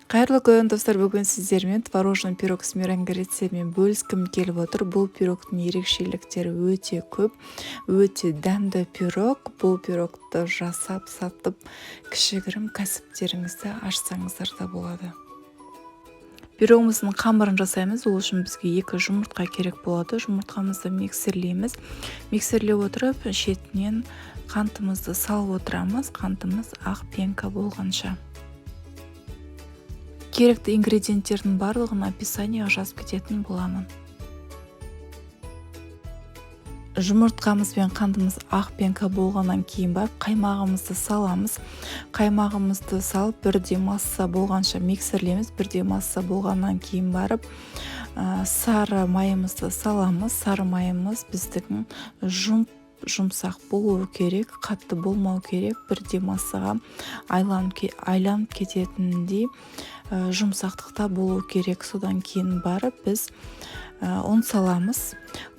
Қайырлы күн, достар. Бүгін сіздермен творожный пирог с меренге рецептімен бөліскім келіп отыр. Бұл пирогтың ерекшеліктері өте көп, өте дәмді пирог. Бұл пирогты жасап, сатып, кішігірім кәсіптеріңізді ашсаңыздар да болады. Пирогымыздың қамырын жасаймыз. Ол үшін бізге 2 жұмыртқа керек болады. Жұмыртқамызды миксерлейміз. Миксерлеп отырып, шетінен қантымызды салып отырамыз. Қантымыз ақ пенка болғанша. Керекті ингредиенттердің барлығын описанияға жазып кететін боламын. Жұмыртқамыз бен қантымыз ақ пенка болғаннан кейін барып қаймағымызды саламыз. Қаймағымызды салып бірде масса болғанша миксерлейміз. Бірде масса болғаннан кейін барып сары майымызды саламыз. Сары майымыз біздің жұмсақ болуы керек, қатты болмау керек. Бірде массаға айланып кететіндей жұмсақтықта болу керек. Содан кейін барып біз ұн саламыз.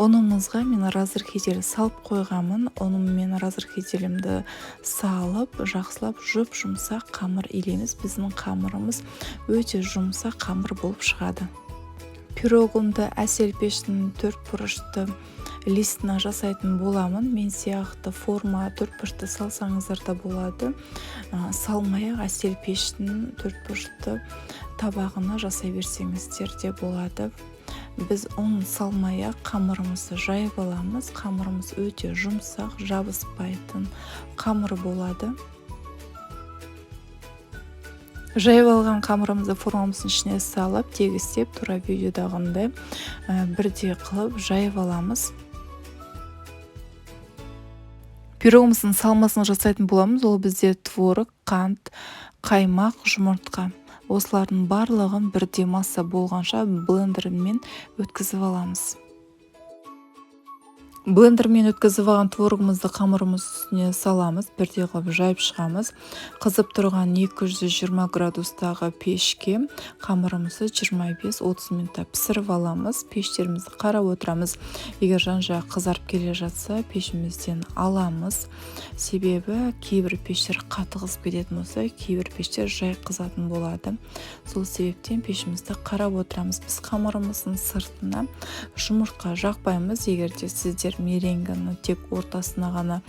Ұнымызға мен разрыхитель салып қойғамын. Ұным мен разрыхителімді салып, жақсылап жұмсақ қамыр илейміз. Біздің қамырымыз өте жұмсақ қамыр болып шығады. Пирогымды әсел пештің 4 бұрышты листына жасайтын боламын. Мен сияқты форма 4 бұрышты салсаңыздар да болады. Салмай-ақ әсел пештің 4 бұрышты табағына жасай берсеңіздер де болады. Біз ұн салмай-ақ қамырымызды жайып аламыз. Қамырымыз өте жұмсақ, жабыспайтын қамыр болады. Жайып алған қамырымызды формамыздың ішіне салып, тегістеп, тура видеодағындай бірде қылып жайып аламыз. Пирогымыздың салмасын жасайтын боламыз. Ол бізде творог, қант, қаймақ, жұмыртқа. Осылардың барлығын бірде масса болғанша блендермен өткізіп аламыз. Блендермен өткізіп алған творогымызды қамырымыз үстіне саламыз. Бірде қылып жайып шығамыз. Қызып тұрған 220 градустағы пешке қамырымызды 25-30 минутта пісіріп аламыз. Пештерімізді қарап отырамыз. Егер жан-жағы қызарып келе жатса, пешімізден аламыз. Себебі кейбір пештер қатты қызып кететін болса, кейбір пештер жай қызатын болады. Сол себептен пешімізді қарап отырамыз. Біз қамырымыздың сыртына жұмыртқа жақпаймыз. Егер де сіздер меренганы тек ортасына ғана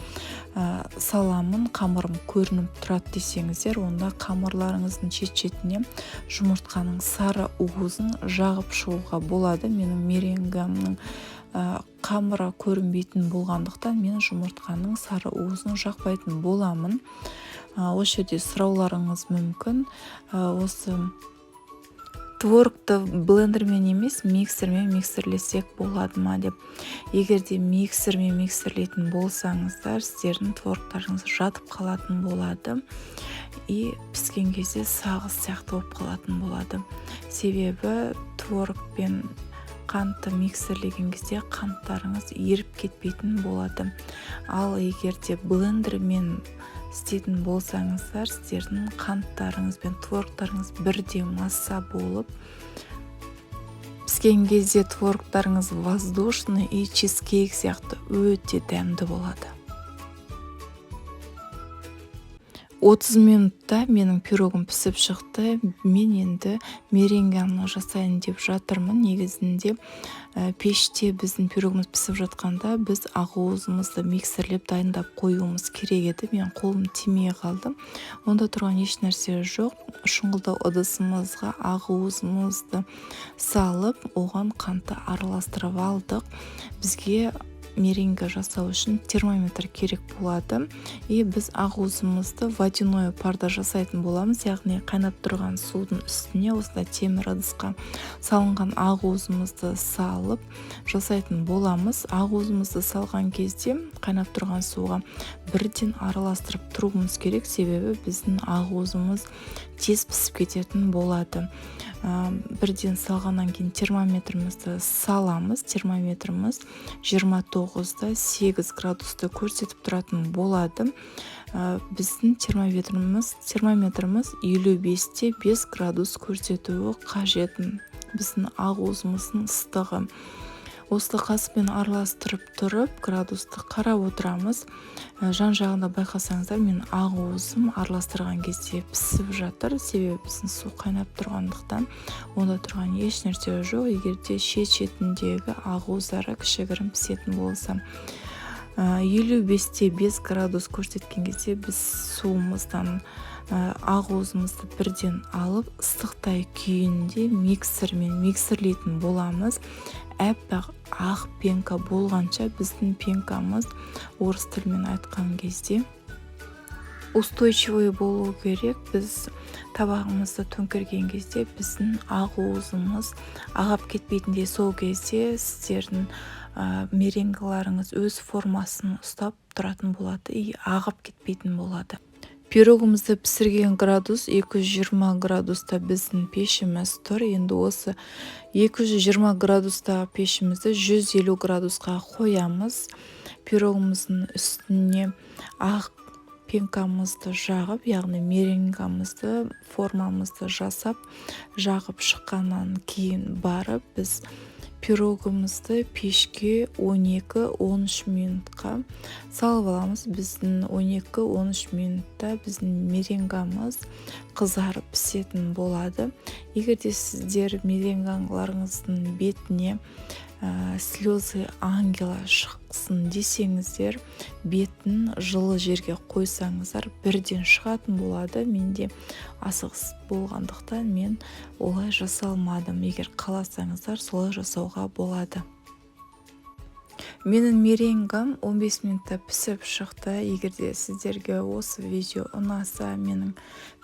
саламын, қамырым көрініп тұрады десеңіздер, онда қамырларыңыздың шет-шетіне жұмыртқаның сары уызын жағып шығуға болады. Менің меренгамның қамыры көрінбейтін болғандықтан мен жұмыртқаның сары уызын жақпайтын боламын. Осы жерде сұрауларыңыз мүмкін. Осы творогты блендермен емес, миксермен миксерлесек болады ма деп. Егер де миксермен миксерлейтін болсаңыздар, сіздердің творогтарыңыз жатып қалатын болады. И піскен кезде сағыз сияқты болып қалатын болады. Себебі творог пен қантты миксерлеген кезде қанттарыңыз еріп кетпейтін болады. Ал егер де блендермен істейтін болсаңыздар, сіздердің қанттарыңыз бен творогтарыңыз бірде масса болып, піскен кезде творогтарыңыз воздушный и чизкейк сияқты өте дәмді болады. 30 минутта менің пирогым пісіп шықты. Мен енді меренганы жасайын деп жатырмын. Негізінде пеште біздің пирогымыз пісіп жатқанда біз ақуызымызды миксерлеп дайындап қоюымыз керек еді. Мен қолым тимей қалды. Онда тұрған еш нәрсе жоқ. Шұңғылдау ыдысымызға ақуызымызды салып, оған қантты араластырып алдық. Бізге меренге жасау үшін термометр керек болады. И біз ақуызымызды водяной парда жасайтын боламыз. Яғни қайнап тұрған судың үстіне осындай темір ыдысқа салынған ақуызымызды салып жасайтын боламыз. Ақуызымызды салған кезде қайнап тұрған суға бірден араластырып тұруымыз керек. Себебі біздің ақуызымыз тез пісіп кететін болады. Бірден салғаннан кейін термометрімізді саламыз. Термометріміз 29-да 8 градусты көрсетіп тұратын болады. Біздің термометріміз 55-те 5 градус көрсетуі қажет. Біздің ақуызымыздың ыстығы. Осы қаспен араластырып тұрып градусты қарап отырамыз. Жан жағында байқасаңыздар, мен ақуызым араластырған кезде пісіп жатыр, себебі біздің су қайнап тұрғандықтан онда тұрған еш нәрсе жоқ. Егер де шетіндегі ақуыздары кішігірім пісетін болса, 55-те 5 градус көрсеткен кезде біз суымыздан ақуызымызды бірден алып ыстықтай күйінде миксерлейтін боламыз. Әппақ ақ пенка болғанша біздің пенкамыз орыс тілімен айтқан кезде устойчивый болу керек. Біз табағымызды төңкерген кезде біздің ақуызымыз ағап кетпейтіндей, сол кезде сіздердің меренгаларыңыз өз формасын ұстап тұратын болады и ағып кетпейтін болады. Пирогымызды пісірген градус 220 градуста біздің пешіміз тұр. Енді осы 220 градуста пешімізді 150 градусқа қоямыз. Пирогымыздың үстіне ақ пенкамызды жағып, яғни меренгамызды, формамызды жасап, жағып шыққаннан кейін барып, біз пирогымызды пешке 12-13 минутқа салып аламыз. Біздің 12-13 минутта біздің меренгамыз қызарып пісетін болады. Егер де сіздер меренгаларыңыздың бетіне слезы ангела шықсын десеңіздер, бетін жылы жерге қойсаңыздар бірден шығатын болады. Менде асығыс болғандықтан мен олай жасалмадым. Егер қаласаңыздар, солай жасауға болады. Менің меренгам 15 минутта пісіп шықты. Егер де сіздерге осы видео ұнаса, менің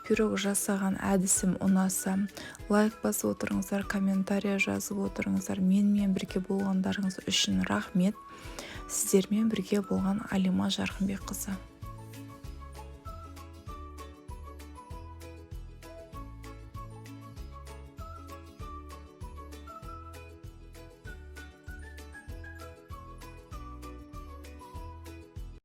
пирог жасаған әдісім ұнаса, лайк басып отырыңыздар, комментария жазып отырыңыздар. Менімен бірге болғандарыңыз үшін рахмет. Сіздермен бірге болған Алима Жарқынбекқызы.